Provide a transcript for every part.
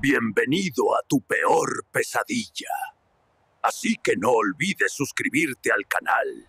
Bienvenido a tu peor pesadilla. Así que no olvides suscribirte al canal.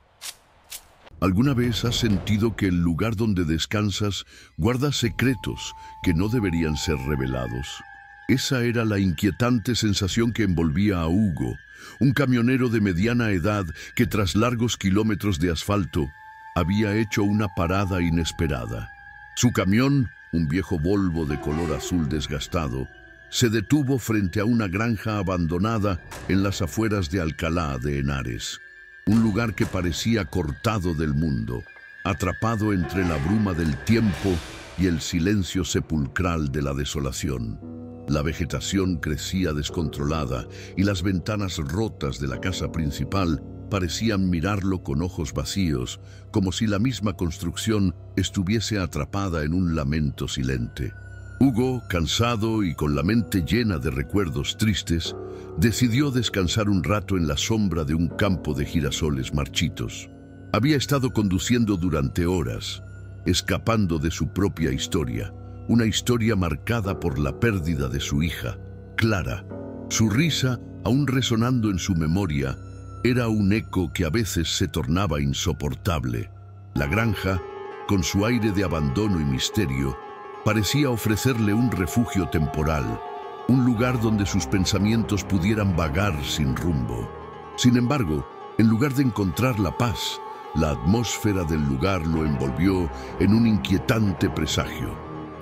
¿Alguna vez has sentido que el lugar donde descansas guarda secretos que no deberían ser revelados? Esa era la inquietante sensación que envolvía a Hugo, un camionero de mediana edad que tras largos kilómetros de asfalto había hecho una parada inesperada. Su camión, un viejo Volvo de color azul desgastado, se detuvo frente a una granja abandonada en las afueras de Alcalá de Henares. Un lugar que parecía cortado del mundo, atrapado entre la bruma del tiempo y el silencio sepulcral de la desolación. La vegetación crecía descontrolada y las ventanas rotas de la casa principal parecían mirarlo con ojos vacíos, como si la misma construcción estuviese atrapada en un lamento silente. Hugo, cansado y con la mente llena de recuerdos tristes, decidió descansar un rato en la sombra de un campo de girasoles marchitos. Había estado conduciendo durante horas, escapando de su propia historia, una historia marcada por la pérdida de su hija, Clara. Su risa, aún resonando en su memoria, era un eco que a veces se tornaba insoportable. La granja, con su aire de abandono y misterio, parecía ofrecerle un refugio temporal, un lugar donde sus pensamientos pudieran vagar sin rumbo. Sin embargo, en lugar de encontrar la paz, la atmósfera del lugar lo envolvió en un inquietante presagio.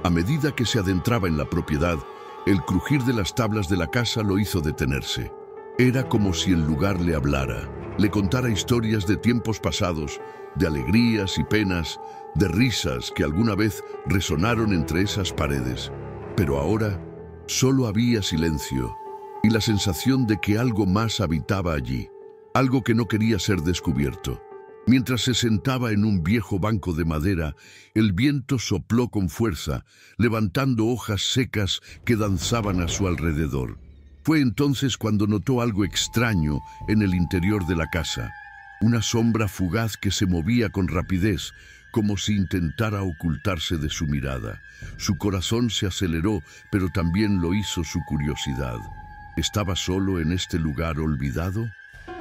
A medida que se adentraba en la propiedad, el crujir de las tablas de la casa lo hizo detenerse. Era como si el lugar le hablara, le contara historias de tiempos pasados, de alegrías y penas, de risas que alguna vez resonaron entre esas paredes. Pero ahora solo había silencio y la sensación de que algo más habitaba allí, algo que no quería ser descubierto. Mientras se sentaba en un viejo banco de madera, el viento sopló con fuerza, levantando hojas secas que danzaban a su alrededor. Fue entonces cuando notó algo extraño en el interior de la casa. Una sombra fugaz que se movía con rapidez, como si intentara ocultarse de su mirada. Su corazón se aceleró, pero también lo hizo su curiosidad. ¿Estaba solo en este lugar olvidado?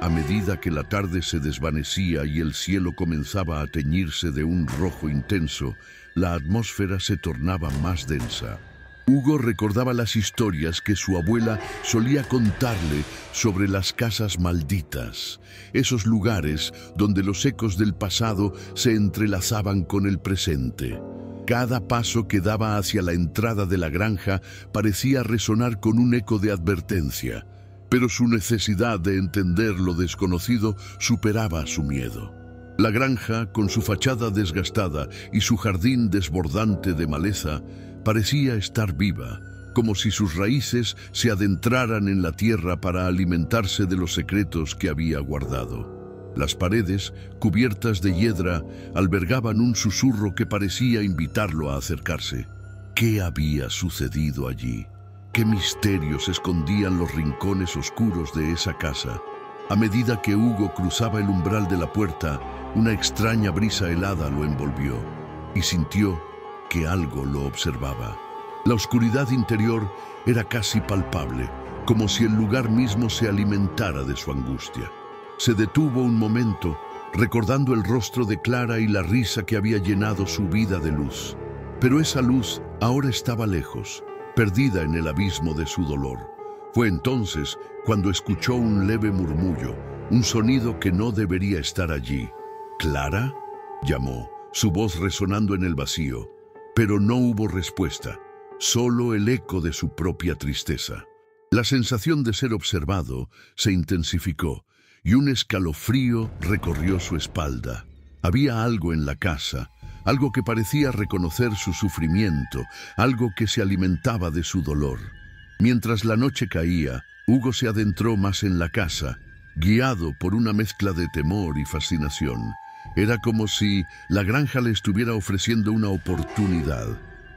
A medida que la tarde se desvanecía y el cielo comenzaba a teñirse de un rojo intenso, la atmósfera se tornaba más densa. Hugo recordaba las historias que su abuela solía contarle sobre las casas malditas, esos lugares donde los ecos del pasado se entrelazaban con el presente. Cada paso que daba hacia la entrada de la granja parecía resonar con un eco de advertencia, pero su necesidad de entender lo desconocido superaba su miedo. La granja, con su fachada desgastada y su jardín desbordante de maleza, parecía estar viva, como si sus raíces se adentraran en la tierra para alimentarse de los secretos que había guardado. Las paredes, cubiertas de hiedra, albergaban un susurro que parecía invitarlo a acercarse. ¿Qué había sucedido allí? ¿Qué misterios escondían los rincones oscuros de esa casa? A medida que Hugo cruzaba el umbral de la puerta, una extraña brisa helada lo envolvió y sintió que algo lo observaba. La oscuridad interior era casi palpable, como si el lugar mismo se alimentara de su angustia. Se detuvo un momento, recordando el rostro de Clara y la risa que había llenado su vida de luz. Pero esa luz ahora estaba lejos, perdida en el abismo de su dolor. Fue entonces cuando escuchó un leve murmullo, un sonido que no debería estar allí. ¿Clara?, llamó, su voz resonando en el vacío. Pero no hubo respuesta, solo el eco de su propia tristeza. La sensación de ser observado se intensificó y un escalofrío recorrió su espalda. Había algo en la casa, algo que parecía reconocer su sufrimiento, algo que se alimentaba de su dolor. Mientras la noche caía, Hugo se adentró más en la casa, guiado por una mezcla de temor y fascinación. Era como si la granja le estuviera ofreciendo una oportunidad,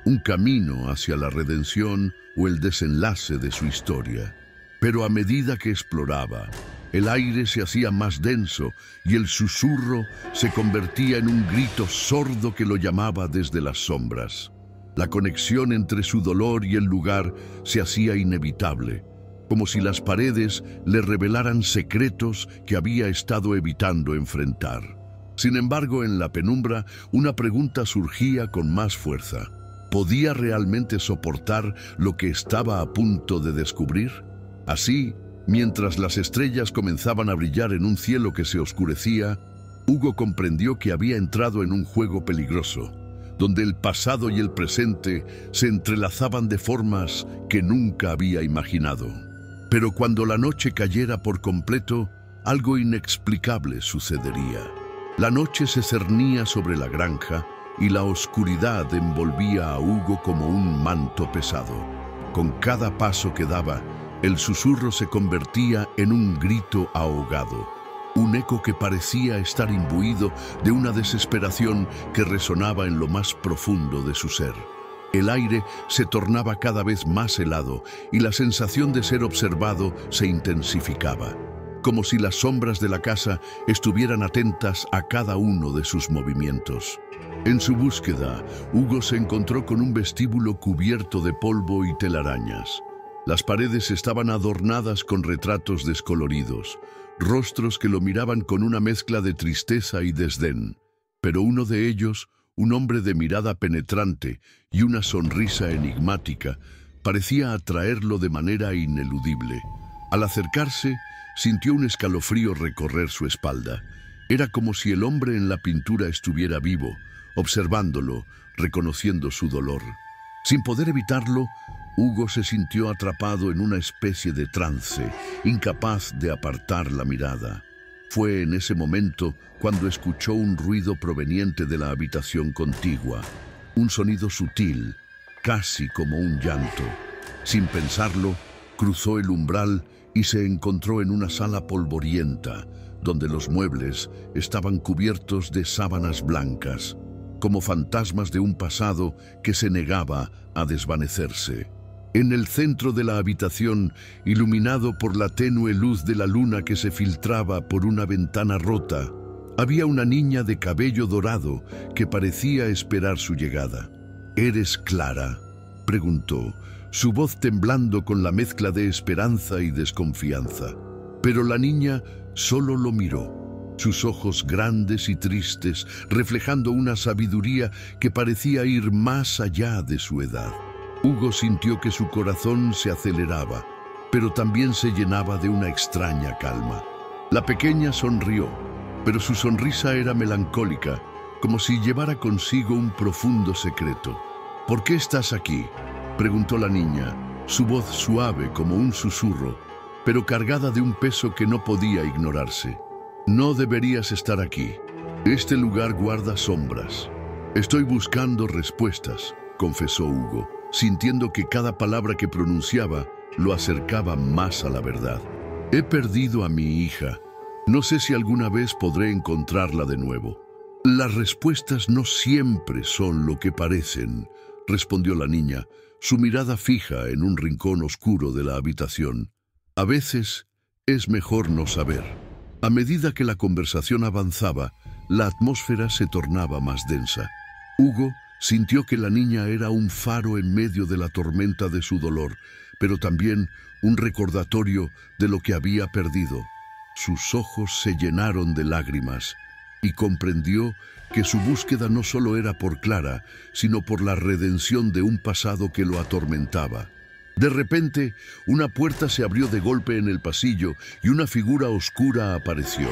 un camino hacia la redención o el desenlace de su historia. Pero a medida que exploraba, el aire se hacía más denso y el susurro se convertía en un grito sordo que lo llamaba desde las sombras. La conexión entre su dolor y el lugar se hacía inevitable, como si las paredes le revelaran secretos que había estado evitando enfrentar. Sin embargo, en la penumbra, una pregunta surgía con más fuerza. ¿Podía realmente soportar lo que estaba a punto de descubrir? Así, mientras las estrellas comenzaban a brillar en un cielo que se oscurecía, Hugo comprendió que había entrado en un juego peligroso, donde el pasado y el presente se entrelazaban de formas que nunca había imaginado. Pero cuando la noche cayera por completo, algo inexplicable sucedería. La noche se cernía sobre la granja y la oscuridad envolvía a Hugo como un manto pesado. Con cada paso que daba, el susurro se convertía en un grito ahogado, un eco que parecía estar imbuido de una desesperación que resonaba en lo más profundo de su ser. El aire se tornaba cada vez más helado y la sensación de ser observado se intensificaba, como si las sombras de la casa estuvieran atentas a cada uno de sus movimientos. En su búsqueda, Hugo se encontró con un vestíbulo cubierto de polvo y telarañas. Las paredes estaban adornadas con retratos descoloridos, rostros que lo miraban con una mezcla de tristeza y desdén. Pero uno de ellos, un hombre de mirada penetrante y una sonrisa enigmática, parecía atraerlo de manera ineludible. Al acercarse, sintió un escalofrío recorrer su espalda. Era como si el hombre en la pintura estuviera vivo, observándolo, reconociendo su dolor. Sin poder evitarlo, Hugo se sintió atrapado en una especie de trance, incapaz de apartar la mirada. Fue en ese momento cuando escuchó un ruido proveniente de la habitación contigua, un sonido sutil, casi como un llanto. Sin pensarlo, cruzó el umbral y se encontró en una sala polvorienta, donde los muebles estaban cubiertos de sábanas blancas, como fantasmas de un pasado que se negaba a desvanecerse. En el centro de la habitación, iluminado por la tenue luz de la luna que se filtraba por una ventana rota, había una niña de cabello dorado que parecía esperar su llegada. ¿Eres Clara?, preguntó, su voz temblando con la mezcla de esperanza y desconfianza. Pero la niña solo lo miró, sus ojos grandes y tristes, reflejando una sabiduría que parecía ir más allá de su edad. Hugo sintió que su corazón se aceleraba, pero también se llenaba de una extraña calma. La pequeña sonrió, pero su sonrisa era melancólica, como si llevara consigo un profundo secreto. ¿Por qué estás aquí?, preguntó la niña, su voz suave como un susurro, pero cargada de un peso que no podía ignorarse. No deberías estar aquí. Este lugar guarda sombras. Estoy buscando respuestas, confesó Hugo, sintiendo que cada palabra que pronunciaba lo acercaba más a la verdad. He perdido a mi hija. No sé si alguna vez podré encontrarla de nuevo. Las respuestas no siempre son lo que parecen, respondió la niña, su mirada fija en un rincón oscuro de la habitación. A veces es mejor no saber. A medida que la conversación avanzaba, la atmósfera se tornaba más densa. Hugo sintió que la niña era un faro en medio de la tormenta de su dolor, pero también un recordatorio de lo que había perdido. Sus ojos se llenaron de lágrimas y comprendió que su búsqueda no solo era por Clara, sino por la redención de un pasado que lo atormentaba. De repente, una puerta se abrió de golpe en el pasillo y una figura oscura apareció.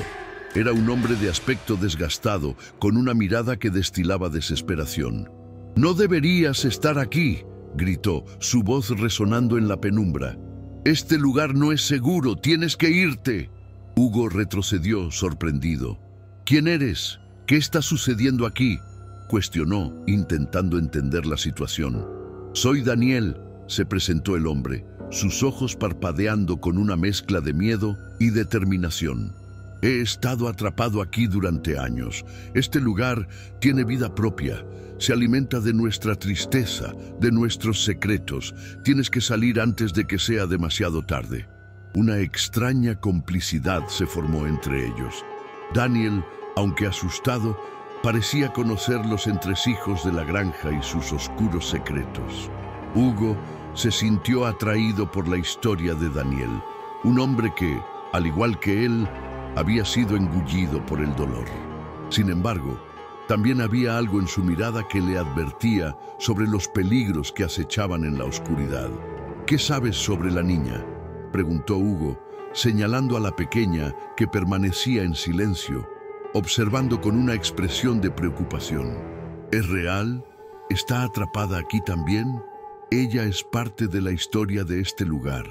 Era un hombre de aspecto desgastado, con una mirada que destilaba desesperación. «No deberías estar aquí», gritó, su voz resonando en la penumbra. «Este lugar no es seguro, tienes que irte». Hugo retrocedió, sorprendido. «¿Quién eres? ¿Qué está sucediendo aquí?», cuestionó, intentando entender la situación. «Soy Daniel», se presentó el hombre, sus ojos parpadeando con una mezcla de miedo y determinación. «He estado atrapado aquí durante años. Este lugar tiene vida propia. Se alimenta de nuestra tristeza, de nuestros secretos. Tienes que salir antes de que sea demasiado tarde». Una extraña complicidad se formó entre ellos. Daniel, aunque asustado, Parecía conocer los entresijos de la granja y sus oscuros secretos. Hugo se sintió atraído por la historia de Daniel, un hombre que, al igual que él, había sido engullido por el dolor. Sin embargo, también había algo en su mirada que le advertía sobre los peligros que acechaban en la oscuridad. «¿Qué sabes sobre la niña?», preguntó Hugo, señalando a la pequeña que permanecía en silencio, observando con una expresión de preocupación. «¿Es real? ¿Está atrapada aquí también? Ella es parte de la historia de este lugar»,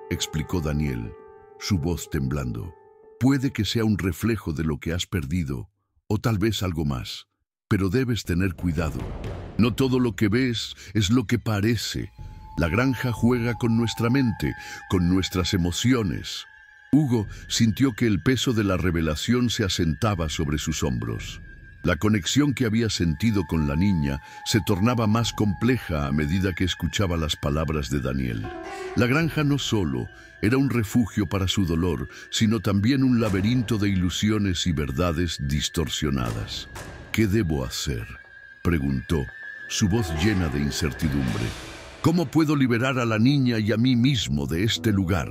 explicó Daniel, su voz temblando. «Puede que sea un reflejo de lo que has perdido, o tal vez algo más, pero debes tener cuidado. No todo lo que ves es lo que parece. La granja juega con nuestra mente, con nuestras emociones». Hugo sintió que el peso de la revelación se asentaba sobre sus hombros. La conexión que había sentido con la niña se tornaba más compleja a medida que escuchaba las palabras de Daniel. La granja no solo era un refugio para su dolor, sino también un laberinto de ilusiones y verdades distorsionadas. «¿Qué debo hacer?», preguntó, su voz llena de incertidumbre. «¿Cómo puedo liberar a la niña y a mí mismo de este lugar?».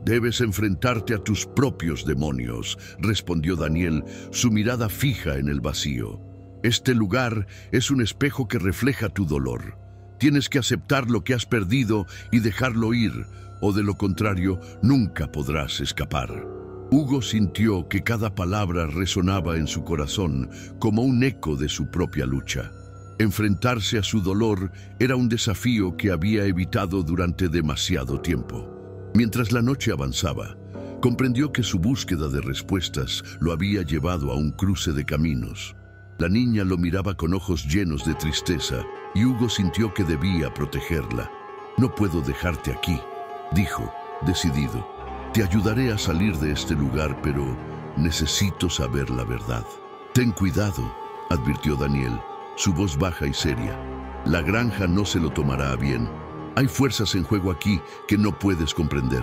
«Debes enfrentarte a tus propios demonios», respondió Daniel, su mirada fija en el vacío. «Este lugar es un espejo que refleja tu dolor. Tienes que aceptar lo que has perdido y dejarlo ir, o de lo contrario, nunca podrás escapar». Hugo sintió que cada palabra resonaba en su corazón como un eco de su propia lucha. Enfrentarse a su dolor era un desafío que había evitado durante demasiado tiempo. Mientras la noche avanzaba, comprendió que su búsqueda de respuestas lo había llevado a un cruce de caminos. La niña lo miraba con ojos llenos de tristeza y Hugo sintió que debía protegerla. «No puedo dejarte aquí», dijo, decidido. «Te ayudaré a salir de este lugar, pero necesito saber la verdad». «Ten cuidado», advirtió Daniel, su voz baja y seria. «La granja no se lo tomará a bien. Hay fuerzas en juego aquí que no puedes comprender».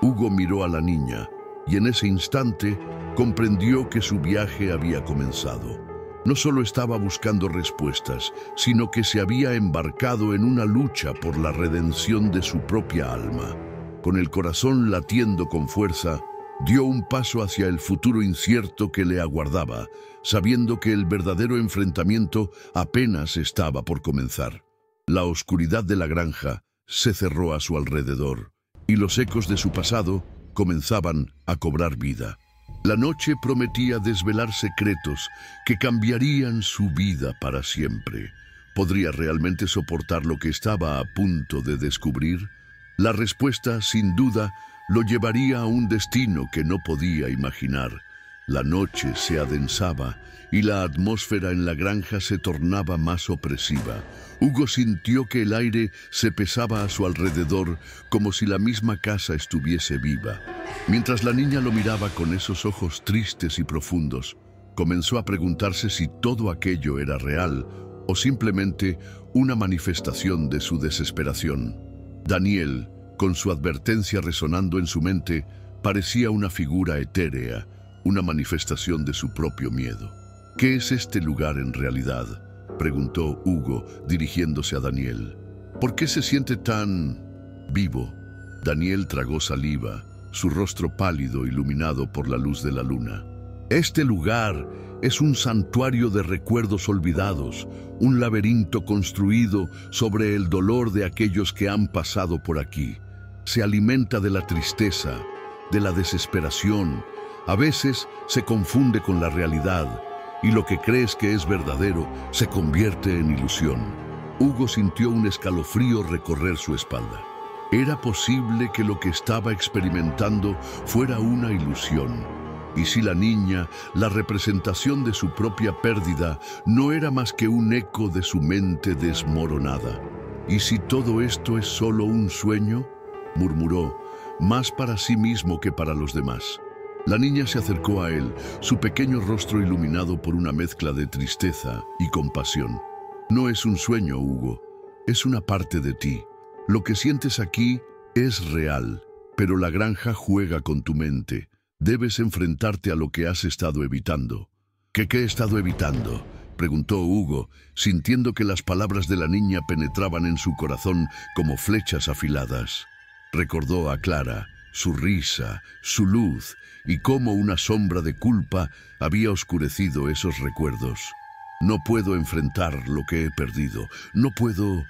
Hugo miró a la niña y en ese instante comprendió que su viaje había comenzado. No solo estaba buscando respuestas, sino que se había embarcado en una lucha por la redención de su propia alma. Con el corazón latiendo con fuerza, dio un paso hacia el futuro incierto que le aguardaba, sabiendo que el verdadero enfrentamiento apenas estaba por comenzar. La oscuridad de la granja se cerró a su alrededor, y los ecos de su pasado comenzaban a cobrar vida. La noche prometía desvelar secretos que cambiarían su vida para siempre. ¿Podría realmente soportar lo que estaba a punto de descubrir? La respuesta, sin duda, lo llevaría a un destino que no podía imaginar. La noche se adensaba y la atmósfera en la granja se tornaba más opresiva. Hugo sintió que el aire se pesaba a su alrededor como si la misma casa estuviese viva. Mientras la niña lo miraba con esos ojos tristes y profundos, comenzó a preguntarse si todo aquello era real o simplemente una manifestación de su desesperación. Daniel, con su advertencia resonando en su mente, parecía una figura etérea, una manifestación de su propio miedo. «¿Qué es este lugar en realidad?», preguntó Hugo, dirigiéndose a Daniel. «¿Por qué se siente tan vivo?». Daniel tragó saliva, su rostro pálido iluminado por la luz de la luna. «Este lugar es un santuario de recuerdos olvidados, un laberinto construido sobre el dolor de aquellos que han pasado por aquí. Se alimenta de la tristeza, de la desesperación. A veces se confunde con la realidad y lo que crees que es verdadero se convierte en ilusión». Hugo sintió un escalofrío recorrer su espalda. ¿Era posible que lo que estaba experimentando fuera una ilusión? Y si la niña, la representación de su propia pérdida, no era más que un eco de su mente desmoronada. ¿Y si todo esto es solo un sueño?, murmuró, más para sí mismo que para los demás. La niña se acercó a él, su pequeño rostro iluminado por una mezcla de tristeza y compasión. «No es un sueño, Hugo, es una parte de ti. Lo que sientes aquí es real, pero la granja juega con tu mente. Debes enfrentarte a lo que has estado evitando». ¿Qué he estado evitando?, preguntó Hugo, sintiendo que las palabras de la niña penetraban en su corazón como flechas afiladas. Recordó a Clara, su risa, su luz, y cómo una sombra de culpa había oscurecido esos recuerdos. No puedo enfrentar lo que he perdido, no puedo...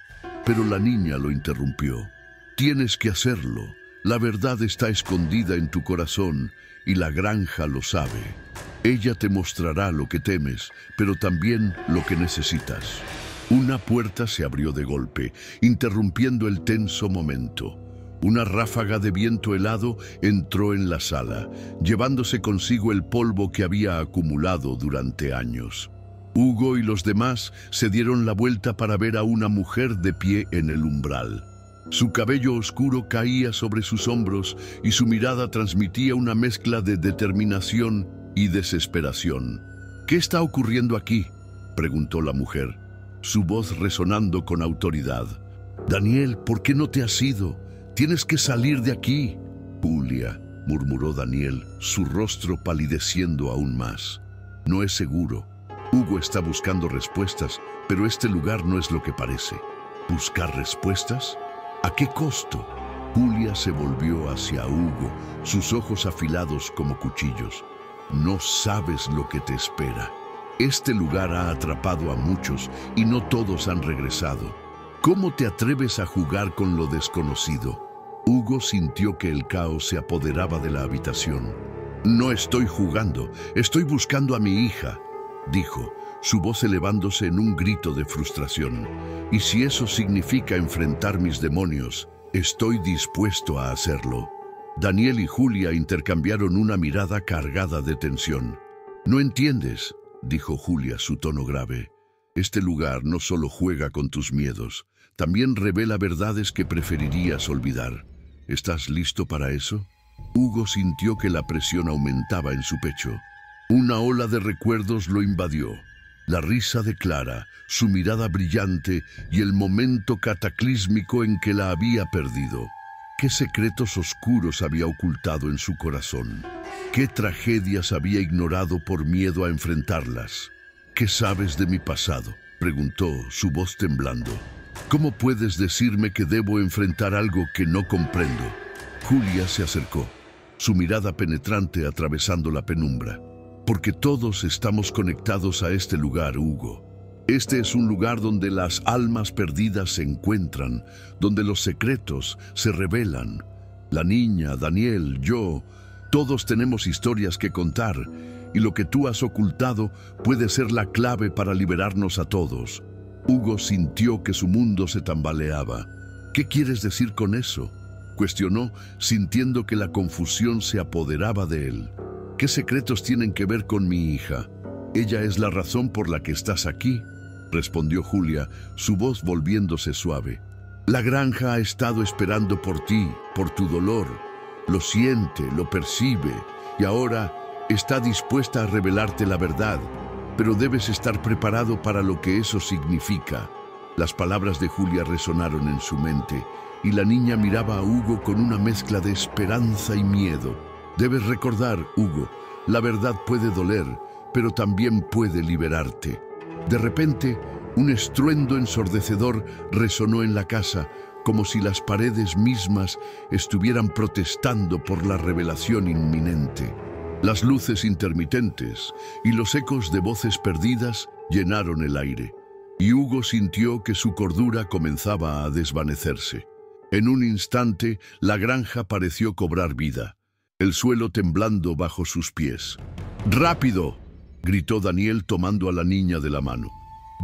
Pero la niña lo interrumpió. Tienes que hacerlo. La verdad está escondida en tu corazón y la granja lo sabe. Ella te mostrará lo que temes, pero también lo que necesitas. Una puerta se abrió de golpe, interrumpiendo el tenso momento. Una ráfaga de viento helado entró en la sala, llevándose consigo el polvo que había acumulado durante años. Hugo y los demás se dieron la vuelta para ver a una mujer de pie en el umbral. Su cabello oscuro caía sobre sus hombros y su mirada transmitía una mezcla de determinación y desesperación. «¿Qué está ocurriendo aquí?», preguntó la mujer, su voz resonando con autoridad. «Daniel, ¿por qué no te has ido? Tienes que salir de aquí». «Julia», murmuró Daniel, su rostro palideciendo aún más. «No es seguro. Hugo está buscando respuestas, pero este lugar no es lo que parece». «¿Buscar respuestas? ¿A qué costo?». Julia se volvió hacia Hugo, sus ojos afilados como cuchillos. «No sabes lo que te espera. Este lugar ha atrapado a muchos y no todos han regresado. ¿Cómo te atreves a jugar con lo desconocido?». Hugo sintió que el caos se apoderaba de la habitación. «No estoy jugando, estoy buscando a mi hija», dijo, su voz elevándose en un grito de frustración. «Y si eso significa enfrentar mis demonios, estoy dispuesto a hacerlo». Daniel y Julia intercambiaron una mirada cargada de tensión. «No entiendes», dijo Julia, su tono grave. «Este lugar no solo juega con tus miedos, también revela verdades que preferirías olvidar. ¿Estás listo para eso?». Hugo sintió que la presión aumentaba en su pecho. Una ola de recuerdos lo invadió. La risa de Clara, su mirada brillante y el momento cataclísmico en que la había perdido. ¿Qué secretos oscuros había ocultado en su corazón? ¿Qué tragedias había ignorado por miedo a enfrentarlas? «¿Qué sabes de mi pasado?», preguntó, su voz temblando. «¿Cómo puedes decirme que debo enfrentar algo que no comprendo?». Julia se acercó, su mirada penetrante atravesando la penumbra. «Porque todos estamos conectados a este lugar, Hugo. Este es un lugar donde las almas perdidas se encuentran, donde los secretos se revelan. La niña, Daniel, yo, todos tenemos historias que contar, y lo que tú has ocultado puede ser la clave para liberarnos a todos». Hugo sintió que su mundo se tambaleaba. «¿Qué quieres decir con eso?», cuestionó, sintiendo que la confusión se apoderaba de él. «¿Qué secretos tienen que ver con mi hija? Ella es la razón por la que estás aquí», respondió Julia, su voz volviéndose suave. «La granja ha estado esperando por ti, por tu dolor. Lo siente, lo percibe, y ahora está dispuesta a revelarte la verdad. Pero debes estar preparado para lo que eso significa». Las palabras de Julia resonaron en su mente, y la niña miraba a Hugo con una mezcla de esperanza y miedo. «Debes recordar, Hugo, la verdad puede doler, pero también puede liberarte». De repente, un estruendo ensordecedor resonó en la casa, como si las paredes mismas estuvieran protestando por la revelación inminente. Las luces intermitentes y los ecos de voces perdidas llenaron el aire, y Hugo sintió que su cordura comenzaba a desvanecerse. En un instante, la granja pareció cobrar vida, el suelo temblando bajo sus pies. «¡Rápido!», gritó Daniel tomando a la niña de la mano.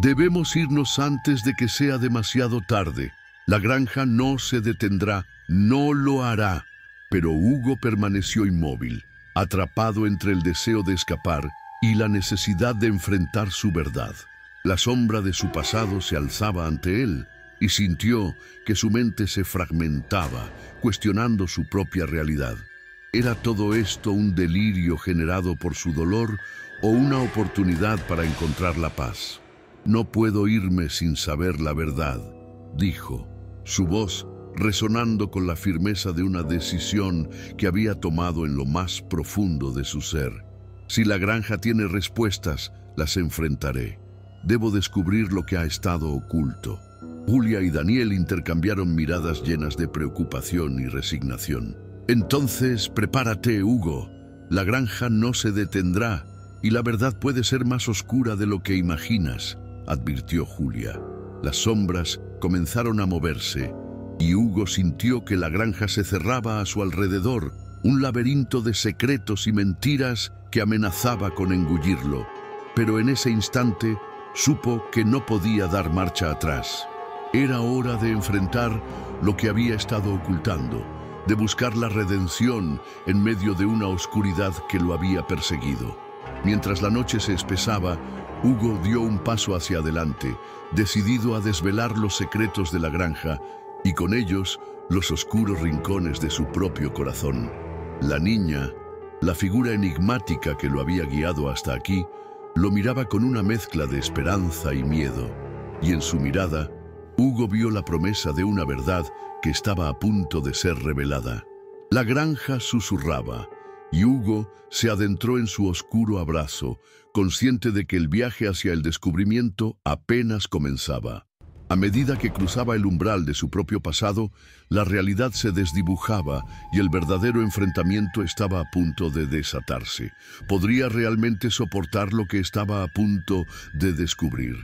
«Debemos irnos antes de que sea demasiado tarde. La granja no se detendrá, no lo hará». Pero Hugo permaneció inmóvil, atrapado entre el deseo de escapar y la necesidad de enfrentar su verdad. La sombra de su pasado se alzaba ante él y sintió que su mente se fragmentaba, cuestionando su propia realidad. ¿Era todo esto un delirio generado por su dolor o una oportunidad para encontrar la paz? «No puedo irme sin saber la verdad», dijo, su voz resonando con la firmeza de una decisión que había tomado en lo más profundo de su ser. Si la granja tiene respuestas, las enfrentaré. Debo descubrir lo que ha estado oculto. Julia y Daniel intercambiaron miradas llenas de preocupación y resignación. Entonces, prepárate, Hugo. La granja no se detendrá y la verdad puede ser más oscura de lo que imaginas, advirtió Julia. Las sombras comenzaron a moverse y Hugo sintió que la granja se cerraba a su alrededor, un laberinto de secretos y mentiras que amenazaba con engullirlo. Pero en ese instante supo que no podía dar marcha atrás. Era hora de enfrentar lo que había estado ocultando, de buscar la redención en medio de una oscuridad que lo había perseguido. Mientras la noche se espesaba, Hugo dio un paso hacia adelante, decidido a desvelar los secretos de la granja y con ellos los oscuros rincones de su propio corazón. La niña, la figura enigmática que lo había guiado hasta aquí, lo miraba con una mezcla de esperanza y miedo, y en su mirada, Hugo vio la promesa de una verdad que estaba a punto de ser revelada. La granja susurraba, y Hugo se adentró en su oscuro abrazo, consciente de que el viaje hacia el descubrimiento apenas comenzaba. A medida que cruzaba el umbral de su propio pasado, la realidad se desdibujaba y el verdadero enfrentamiento estaba a punto de desatarse. ¿Podría realmente soportar lo que estaba a punto de descubrir?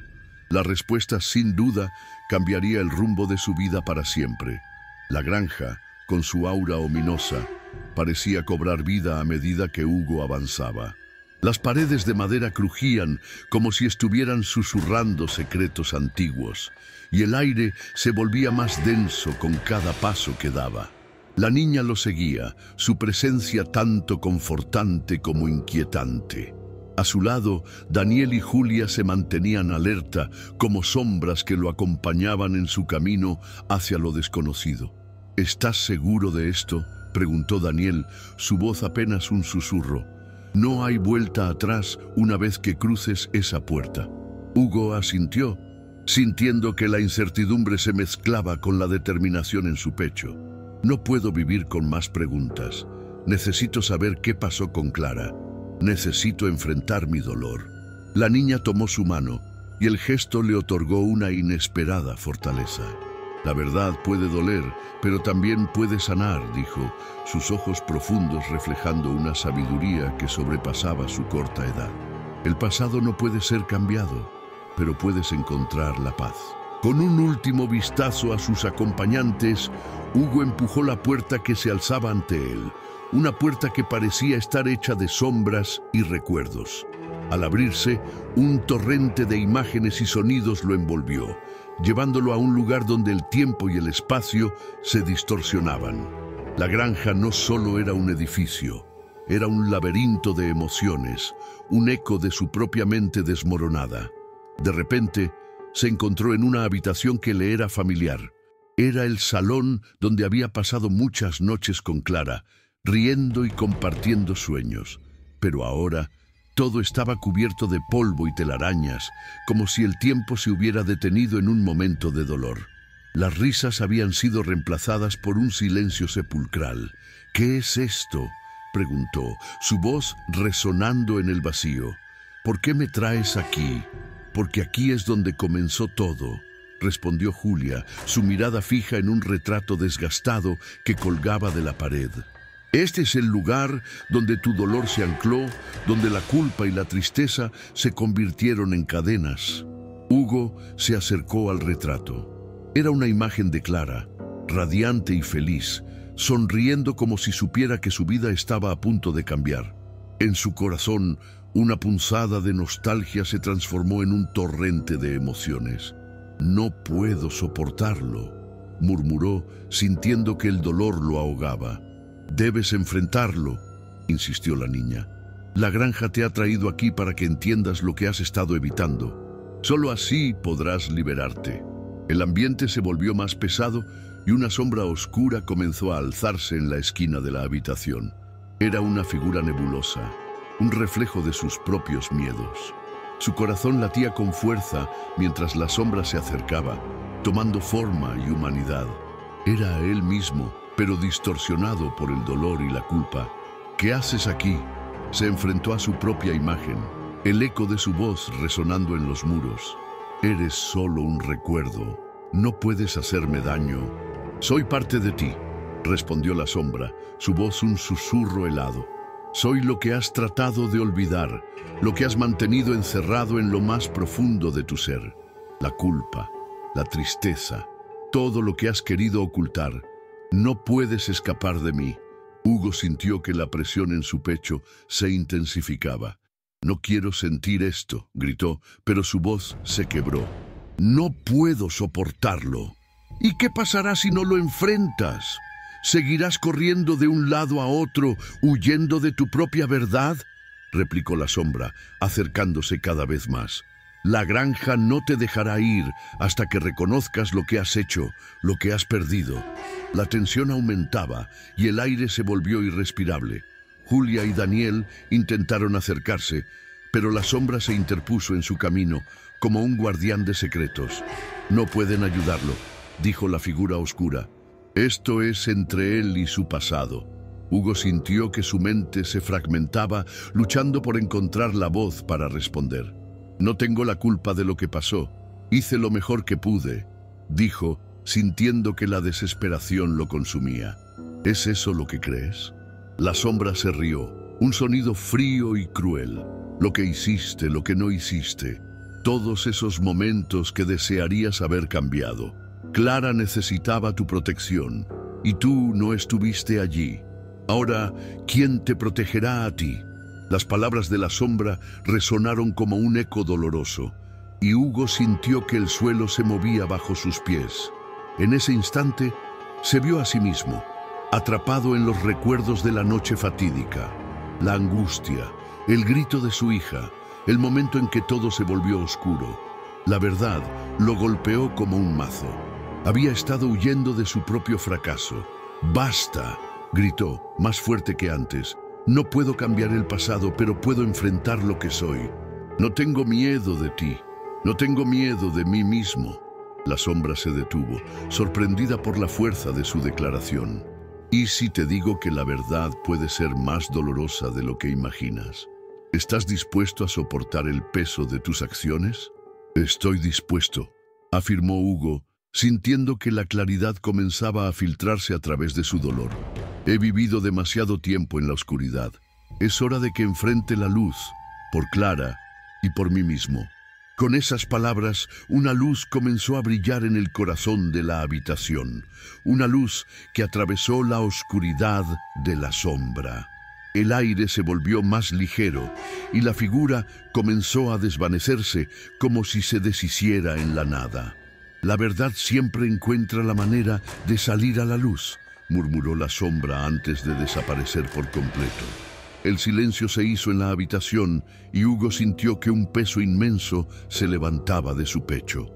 La respuesta, sin duda, cambiaría el rumbo de su vida para siempre. La granja, con su aura ominosa, parecía cobrar vida a medida que Hugo avanzaba. Las paredes de madera crujían como si estuvieran susurrando secretos antiguos, y el aire se volvía más denso con cada paso que daba. La niña lo seguía, su presencia tanto confortante como inquietante. A su lado, Daniel y Julia se mantenían alerta como sombras que lo acompañaban en su camino hacia lo desconocido. ¿Estás seguro de esto?, preguntó Daniel, su voz apenas un susurro. No hay vuelta atrás una vez que cruces esa puerta. Hugo asintió, sintiendo que la incertidumbre se mezclaba con la determinación en su pecho. No puedo vivir con más preguntas. Necesito saber qué pasó con Clara. Necesito enfrentar mi dolor. La niña tomó su mano y el gesto le otorgó una inesperada fortaleza. La verdad puede doler, pero también puede sanar, dijo, sus ojos profundos reflejando una sabiduría que sobrepasaba su corta edad. El pasado no puede ser cambiado, pero puedes encontrar la paz. Con un último vistazo a sus acompañantes, Hugo empujó la puerta que se alzaba ante él, una puerta que parecía estar hecha de sombras y recuerdos. Al abrirse, un torrente de imágenes y sonidos lo envolvió, llevándolo a un lugar donde el tiempo y el espacio se distorsionaban. La granja no solo era un edificio, era un laberinto de emociones, un eco de su propia mente desmoronada. De repente, se encontró en una habitación que le era familiar. Era el salón donde había pasado muchas noches con Clara, riendo y compartiendo sueños. Pero ahora, todo estaba cubierto de polvo y telarañas, como si el tiempo se hubiera detenido en un momento de dolor. Las risas habían sido reemplazadas por un silencio sepulcral. ¿Qué es esto?, preguntó, su voz resonando en el vacío. ¿Por qué me traes aquí? Porque aquí es donde comenzó todo, respondió Julia, su mirada fija en un retrato desgastado que colgaba de la pared. Este es el lugar donde tu dolor se ancló, donde la culpa y la tristeza se convirtieron en cadenas. Hugo se acercó al retrato. Era una imagen de Clara, radiante y feliz, sonriendo como si supiera que su vida estaba a punto de cambiar. En su corazón, una punzada de nostalgia se transformó en un torrente de emociones. «No puedo soportarlo», murmuró, sintiendo que el dolor lo ahogaba. «Debes enfrentarlo», insistió la niña. «La granja te ha traído aquí para que entiendas lo que has estado evitando. Solo así podrás liberarte». El ambiente se volvió más pesado y una sombra oscura comenzó a alzarse en la esquina de la habitación. Era una figura nebulosa, un reflejo de sus propios miedos. Su corazón latía con fuerza mientras la sombra se acercaba, tomando forma y humanidad. Era él mismo, pero distorsionado por el dolor y la culpa. «¿Qué haces aquí?», Se enfrentó a su propia imagen, el eco de su voz resonando en los muros. Eres solo un recuerdo, no puedes hacerme daño. Soy parte de ti, respondió la sombra, su voz un susurro helado. Soy lo que has tratado de olvidar, lo que has mantenido encerrado en lo más profundo de tu ser. La culpa, la tristeza, todo lo que has querido ocultar. No puedes escapar de mí. Hugo sintió que la presión en su pecho se intensificaba. No quiero sentir esto, gritó, pero su voz se quebró. No puedo soportarlo. ¿Y qué pasará si no lo enfrentas? ¿Seguirás corriendo de un lado a otro, huyendo de tu propia verdad?, replicó la sombra, acercándose cada vez más. La granja no te dejará ir hasta que reconozcas lo que has hecho, lo que has perdido. La tensión aumentaba y el aire se volvió irrespirable. Julia y Daniel intentaron acercarse, pero la sombra se interpuso en su camino como un guardián de secretos. No pueden ayudarlo, dijo la figura oscura. Esto es entre él y su pasado. Hugo sintió que su mente se fragmentaba, luchando por encontrar la voz para responder. No tengo la culpa de lo que pasó. Hice lo mejor que pude, dijo, sintiendo que la desesperación lo consumía. ¿Es eso lo que crees? La sombra se rió, un sonido frío y cruel. Lo que hiciste, lo que no hiciste, todos esos momentos que desearías haber cambiado. Clara necesitaba tu protección, y tú no estuviste allí. Ahora, ¿quién te protegerá a ti? Las palabras de la sombra resonaron como un eco doloroso, y Hugo sintió que el suelo se movía bajo sus pies. En ese instante, se vio a sí mismo, atrapado en los recuerdos de la noche fatídica, la angustia, el grito de su hija, el momento en que todo se volvió oscuro. La verdad lo golpeó como un mazo. Había estado huyendo de su propio fracaso. ¡Basta!, gritó, más fuerte que antes. No puedo cambiar el pasado, pero puedo enfrentar lo que soy. No tengo miedo de ti. No tengo miedo de mí mismo. La sombra se detuvo, sorprendida por la fuerza de su declaración. ¿Y si te digo que la verdad puede ser más dolorosa de lo que imaginas? ¿Estás dispuesto a soportar el peso de tus acciones? Estoy dispuesto, afirmó Hugo, sintiendo que la claridad comenzaba a filtrarse a través de su dolor. He vivido demasiado tiempo en la oscuridad. Es hora de que enfrente la luz, por Clara y por mí mismo. Con esas palabras, una luz comenzó a brillar en el corazón de la habitación, una luz que atravesó la oscuridad de la sombra. El aire se volvió más ligero y la figura comenzó a desvanecerse como si se deshiciera en la nada. La verdad siempre encuentra la manera de salir a la luz, murmuró la sombra antes de desaparecer por completo. El silencio se hizo en la habitación y Hugo sintió que un peso inmenso se levantaba de su pecho.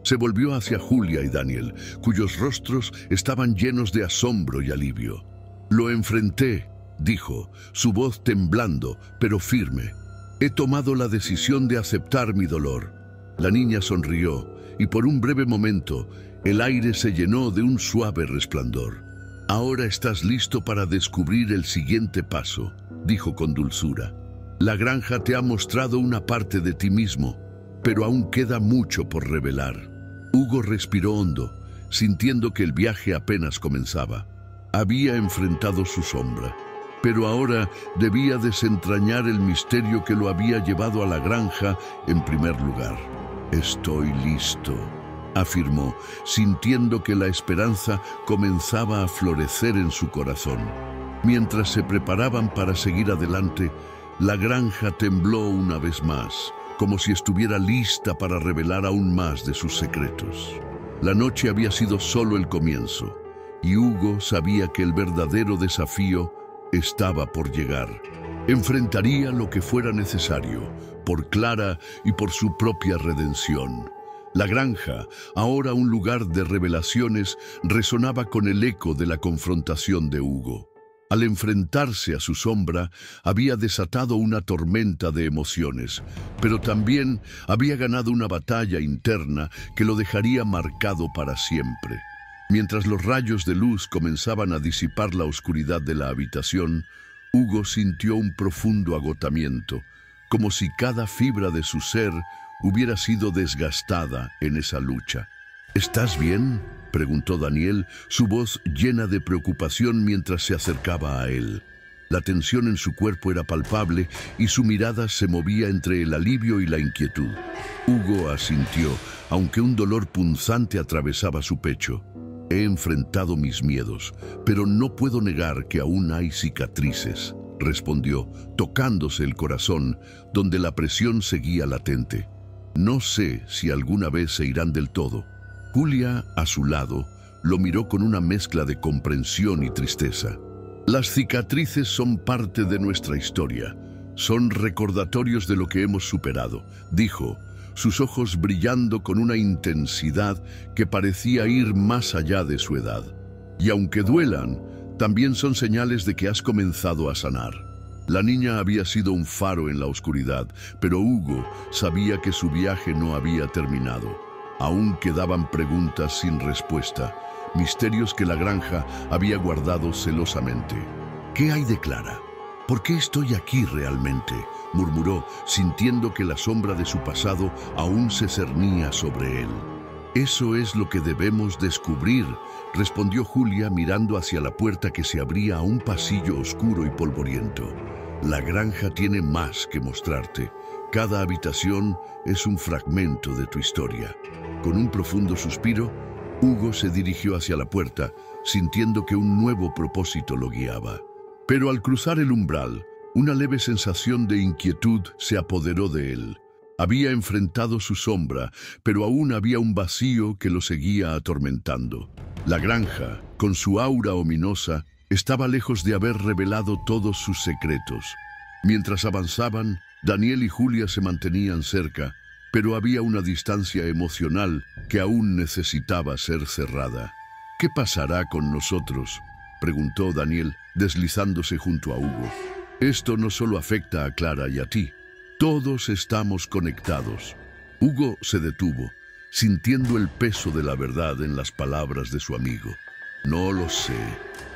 Se volvió hacia Julia y Daniel, cuyos rostros estaban llenos de asombro y alivio. Lo enfrenté, dijo, su voz temblando, pero firme. He tomado la decisión de aceptar mi dolor. La niña sonrió y por un breve momento el aire se llenó de un suave resplandor. Ahora estás listo para descubrir el siguiente paso, dijo con dulzura. La granja te ha mostrado una parte de ti mismo, pero aún queda mucho por revelar. Hugo respiró hondo, sintiendo que el viaje apenas comenzaba. Había enfrentado su sombra, pero ahora debía desentrañar el misterio que lo había llevado a la granja en primer lugar. Estoy listo, afirmó, sintiendo que la esperanza comenzaba a florecer en su corazón. Mientras se preparaban para seguir adelante, la granja tembló una vez más, como si estuviera lista para revelar aún más de sus secretos. La noche había sido solo el comienzo, y Hugo sabía que el verdadero desafío estaba por llegar. Enfrentaría lo que fuera necesario, por Clara y por su propia redención. La granja, ahora un lugar de revelaciones, resonaba con el eco de la confrontación de Hugo. Al enfrentarse a su sombra, había desatado una tormenta de emociones, pero también había ganado una batalla interna que lo dejaría marcado para siempre. Mientras los rayos de luz comenzaban a disipar la oscuridad de la habitación, Hugo sintió un profundo agotamiento, como si cada fibra de su ser hubiera sido desgastada en esa lucha. ¿Estás bien?, preguntó Daniel, su voz llena de preocupación mientras se acercaba a él. La tensión en su cuerpo era palpable y su mirada se movía entre el alivio y la inquietud. Hugo asintió, aunque un dolor punzante atravesaba su pecho. He enfrentado mis miedos, pero no puedo negar que aún hay cicatrices, respondió, tocándose el corazón, donde la presión seguía latente. No sé si alguna vez se irán del todo. Julia, a su lado, lo miró con una mezcla de comprensión y tristeza. Las cicatrices son parte de nuestra historia. Son recordatorios de lo que hemos superado, dijo, sus ojos brillando con una intensidad que parecía ir más allá de su edad. Y aunque duelan, también son señales de que has comenzado a sanar. La niña había sido un faro en la oscuridad, pero Hugo sabía que su viaje no había terminado. Aún quedaban preguntas sin respuesta, misterios que la granja había guardado celosamente. ¿Qué hay de Clara? ¿Por qué estoy aquí realmente?, murmuró, sintiendo que la sombra de su pasado aún se cernía sobre él. Eso es lo que debemos descubrir, respondió Julia mirando hacia la puerta que se abría a un pasillo oscuro y polvoriento. La granja tiene más que mostrarte. Cada habitación es un fragmento de tu historia. Con un profundo suspiro, Hugo se dirigió hacia la puerta, sintiendo que un nuevo propósito lo guiaba. Pero al cruzar el umbral, una leve sensación de inquietud se apoderó de él. Había enfrentado su sombra, pero aún había un vacío que lo seguía atormentando. La granja, con su aura ominosa, estaba lejos de haber revelado todos sus secretos. Mientras avanzaban, Daniel y Julia se mantenían cerca, pero había una distancia emocional que aún necesitaba ser cerrada. ¿Qué pasará con nosotros?, preguntó Daniel, deslizándose junto a Hugo. Esto no solo afecta a Clara y a ti. Todos estamos conectados. Hugo se detuvo, sintiendo el peso de la verdad en las palabras de su amigo. No lo sé,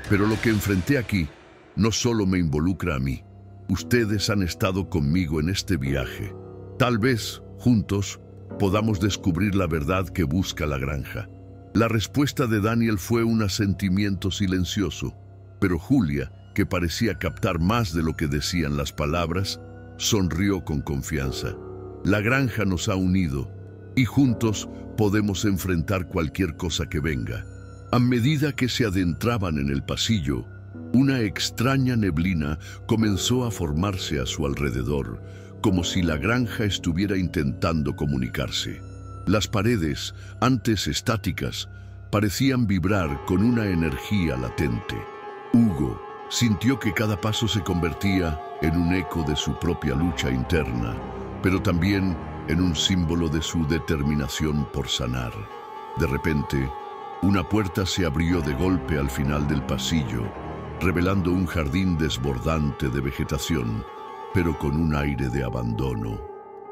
pero lo que enfrenté aquí no solo me involucra a mí. Ustedes han estado conmigo en este viaje. Tal vez, juntos, podamos descubrir la verdad que busca la granja. La respuesta de Daniel fue un asentimiento silencioso, pero Julia, que parecía captar más de lo que decían las palabras, sonrió con confianza. La granja nos ha unido, y juntos podemos enfrentar cualquier cosa que venga. A medida que se adentraban en el pasillo, una extraña neblina comenzó a formarse a su alrededor, como si la granja estuviera intentando comunicarse. Las paredes, antes estáticas, parecían vibrar con una energía latente. Hugo sintió que cada paso se convertía en un eco de su propia lucha interna, pero también en un símbolo de su determinación por sanar. De repente, una puerta se abrió de golpe al final del pasillo, revelando un jardín desbordante de vegetación, pero con un aire de abandono.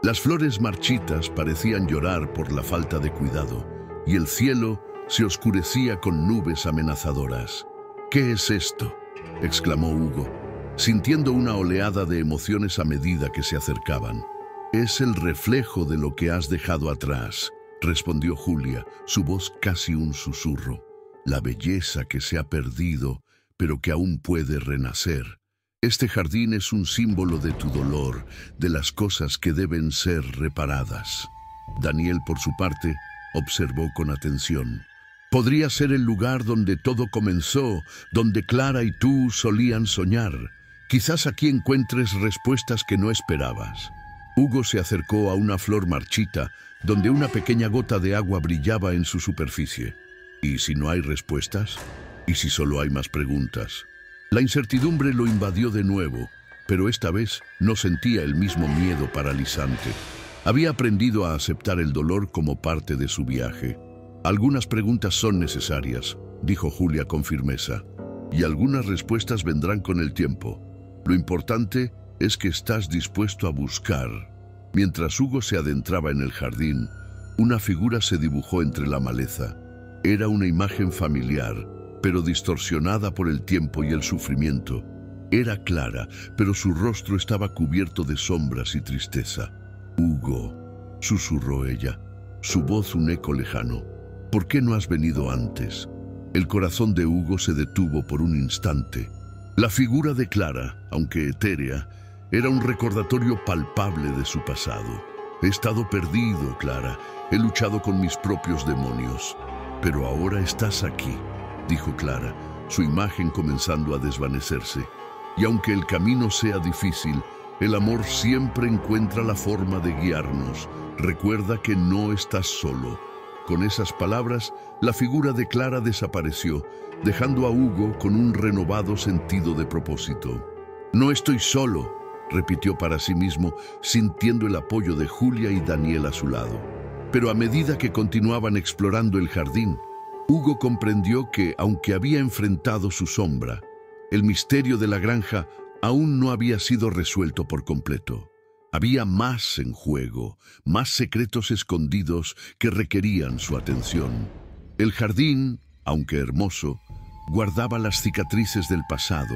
Las flores marchitas parecían llorar por la falta de cuidado, y el cielo se oscurecía con nubes amenazadoras. ¿Qué es esto?, exclamó Hugo, sintiendo una oleada de emociones a medida que se acercaban. Es el reflejo de lo que has dejado atrás, respondió Julia, su voz casi un susurro. La belleza que se ha perdido, pero que aún puede renacer. Este jardín es un símbolo de tu dolor, de las cosas que deben ser reparadas. Daniel, por su parte, observó con atención. Podría ser el lugar donde todo comenzó, donde Clara y tú solían soñar. Quizás aquí encuentres respuestas que no esperabas. Hugo se acercó a una flor marchita, donde una pequeña gota de agua brillaba en su superficie. ¿Y si no hay respuestas? ¿Y si solo hay más preguntas? La incertidumbre lo invadió de nuevo, pero esta vez no sentía el mismo miedo paralizante. Había aprendido a aceptar el dolor como parte de su viaje. Algunas preguntas son necesarias, dijo Julia con firmeza, y algunas respuestas vendrán con el tiempo. Lo importante es que estás dispuesto a buscar. Mientras Hugo se adentraba en el jardín, una figura se dibujó entre la maleza. Era una imagen familiar, pero distorsionada por el tiempo y el sufrimiento. Era Clara, pero su rostro estaba cubierto de sombras y tristeza. «Hugo», susurró ella, su voz un eco lejano. «¿Por qué no has venido antes?» El corazón de Hugo se detuvo por un instante. La figura de Clara, aunque etérea, era un recordatorio palpable de su pasado. «He estado perdido, Clara. He luchado con mis propios demonios. Pero ahora estás aquí», dijo Clara, su imagen comenzando a desvanecerse. «Y aunque el camino sea difícil, el amor siempre encuentra la forma de guiarnos. Recuerda que no estás solo». Con esas palabras, la figura de Clara desapareció, dejando a Hugo con un renovado sentido de propósito. «No estoy solo», repitió para sí mismo, sintiendo el apoyo de Julia y Daniel a su lado. Pero a medida que continuaban explorando el jardín, Hugo comprendió que, aunque había enfrentado su sombra, el misterio de la granja aún no había sido resuelto por completo. Había más en juego, más secretos escondidos que requerían su atención. El jardín, aunque hermoso, guardaba las cicatrices del pasado,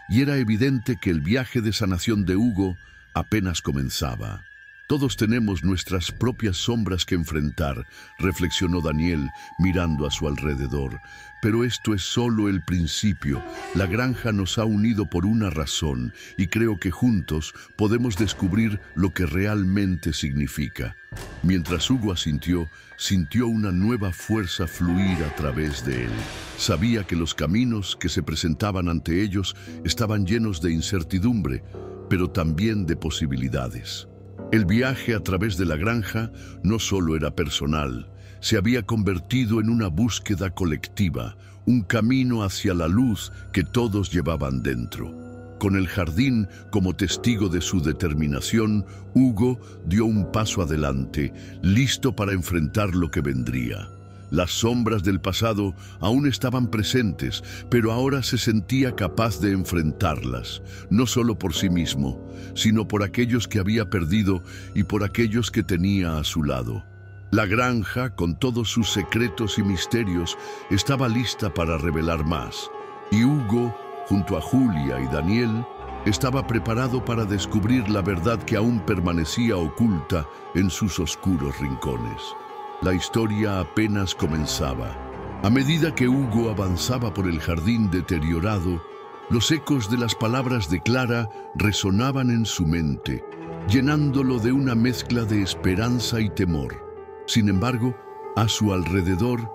y era evidente que el viaje de sanación de Hugo apenas comenzaba. «Todos tenemos nuestras propias sombras que enfrentar», reflexionó Daniel, mirando a su alrededor. «Pero esto es solo el principio. La granja nos ha unido por una razón, y creo que juntos podemos descubrir lo que realmente significa». Mientras Hugo asintió, sintió una nueva fuerza fluir a través de él. Sabía que los caminos que se presentaban ante ellos estaban llenos de incertidumbre, pero también de posibilidades. El viaje a través de la granja no solo era personal, se había convertido en una búsqueda colectiva, un camino hacia la luz que todos llevaban dentro. Con el jardín como testigo de su determinación, Hugo dio un paso adelante, listo para enfrentar lo que vendría. Las sombras del pasado aún estaban presentes, pero ahora se sentía capaz de enfrentarlas, no solo por sí mismo, sino por aquellos que había perdido y por aquellos que tenía a su lado. La granja, con todos sus secretos y misterios, estaba lista para revelar más, y Hugo, junto a Julia y Daniel, estaba preparado para descubrir la verdad que aún permanecía oculta en sus oscuros rincones. La historia apenas comenzaba. A medida que Hugo avanzaba por el jardín deteriorado, los ecos de las palabras de Clara resonaban en su mente, llenándolo de una mezcla de esperanza y temor. Sin embargo, a su alrededor,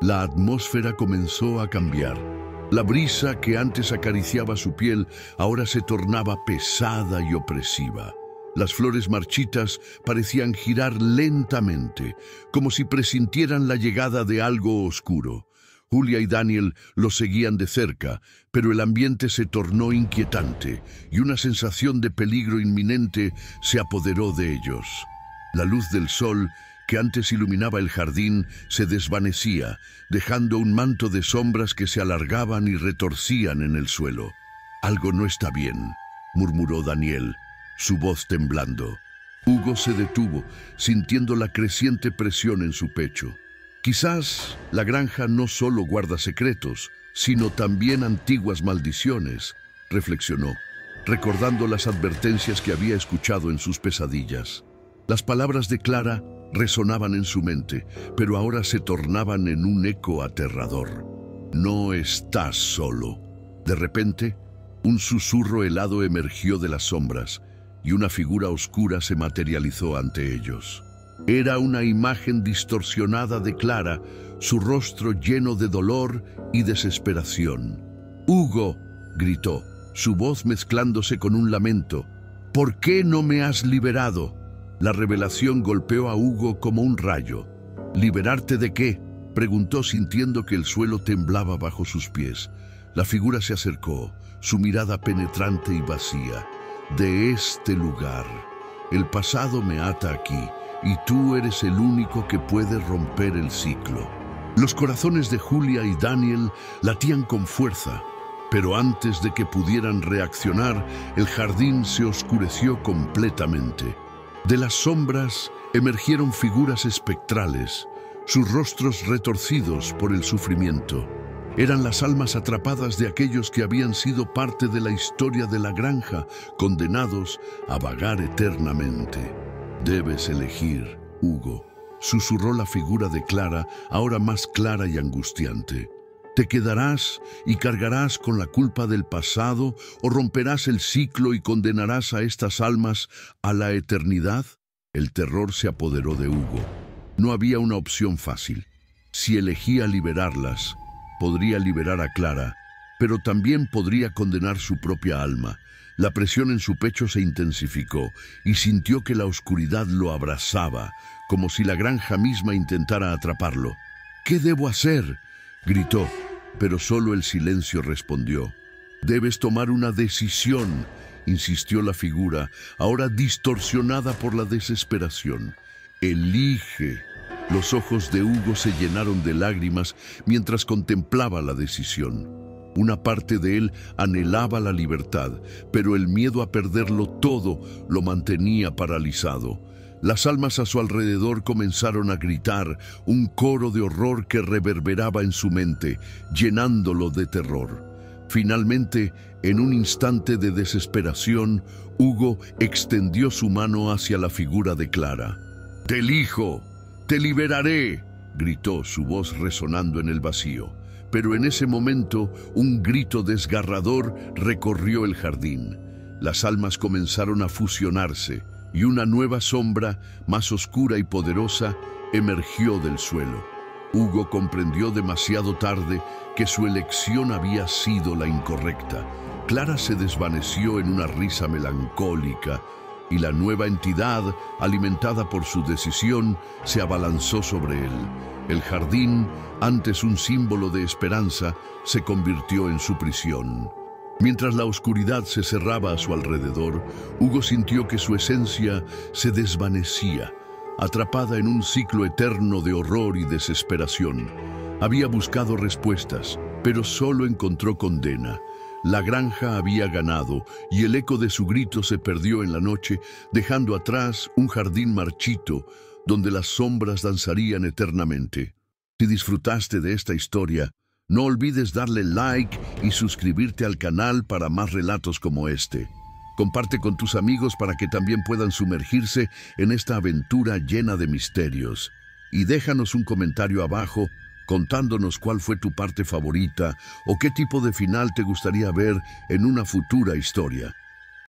la atmósfera comenzó a cambiar. La brisa que antes acariciaba su piel ahora se tornaba pesada y opresiva. Las flores marchitas parecían girar lentamente, como si presintieran la llegada de algo oscuro. Julia y Daniel lo seguían de cerca, pero el ambiente se tornó inquietante y una sensación de peligro inminente se apoderó de ellos. La luz del sol, que antes iluminaba el jardín, se desvanecía, dejando un manto de sombras que se alargaban y retorcían en el suelo. «Algo no está bien», murmuró Daniel, su voz temblando. Hugo se detuvo, sintiendo la creciente presión en su pecho. Quizás la granja no solo guarda secretos, sino también antiguas maldiciones, reflexionó, recordando las advertencias que había escuchado en sus pesadillas. Las palabras de Clara resonaban en su mente, pero ahora se tornaban en un eco aterrador. «No estás solo». De repente, un susurro helado emergió de las sombras, y una figura oscura se materializó ante ellos. Era una imagen distorsionada de Clara, su rostro lleno de dolor y desesperación. «¡Hugo!», gritó, su voz mezclándose con un lamento. «¿Por qué no me has liberado?». La revelación golpeó a Hugo como un rayo. «¿Liberarte de qué?», preguntó sintiendo que el suelo temblaba bajo sus pies. La figura se acercó, su mirada penetrante y vacía. «De este lugar. El pasado me ata aquí, y tú eres el único que puede romper el ciclo». Los corazones de Julia y Daniel latían con fuerza, pero antes de que pudieran reaccionar, el jardín se oscureció completamente. De las sombras emergieron figuras espectrales, sus rostros retorcidos por el sufrimiento. Eran las almas atrapadas de aquellos que habían sido parte de la historia de la granja, condenados a vagar eternamente. «Debes elegir, Hugo», susurró la figura de Clara, ahora más clara y angustiante. «¿Te quedarás y cargarás con la culpa del pasado o romperás el ciclo y condenarás a estas almas a la eternidad?» El terror se apoderó de Hugo. No había una opción fácil. Si elegía liberarlas, podría liberar a Clara, pero también podría condenar su propia alma. La presión en su pecho se intensificó y sintió que la oscuridad lo abrazaba, como si la granja misma intentara atraparlo. «¿Qué debo hacer?», gritó, pero solo el silencio respondió. «Debes tomar una decisión», insistió la figura, ahora distorsionada por la desesperación. «Elige». Los ojos de Hugo se llenaron de lágrimas mientras contemplaba la decisión. Una parte de él anhelaba la libertad, pero el miedo a perderlo todo lo mantenía paralizado. Las almas a su alrededor comenzaron a gritar, un coro de horror que reverberaba en su mente, llenándolo de terror. Finalmente, en un instante de desesperación, Hugo extendió su mano hacia la figura de Clara. «Te elijo, te liberaré», gritó, su voz resonando en el vacío. Pero en ese momento, un grito desgarrador recorrió el jardín. Las almas comenzaron a fusionarse, y una nueva sombra, más oscura y poderosa, emergió del suelo. Hugo comprendió demasiado tarde que su elección había sido la incorrecta. Clara se desvaneció en una risa melancólica, y la nueva entidad, alimentada por su decisión, se abalanzó sobre él. El jardín, antes un símbolo de esperanza, se convirtió en su prisión. Mientras la oscuridad se cerraba a su alrededor, Hugo sintió que su esencia se desvanecía, atrapada en un ciclo eterno de horror y desesperación. Había buscado respuestas, pero solo encontró condena. La granja había ganado y el eco de su grito se perdió en la noche, dejando atrás un jardín marchito donde las sombras danzarían eternamente. Si disfrutaste de esta historia, no olvides darle like y suscribirte al canal para más relatos como este. Comparte con tus amigos para que también puedan sumergirse en esta aventura llena de misterios. Y déjanos un comentario abajo contándonos cuál fue tu parte favorita o qué tipo de final te gustaría ver en una futura historia.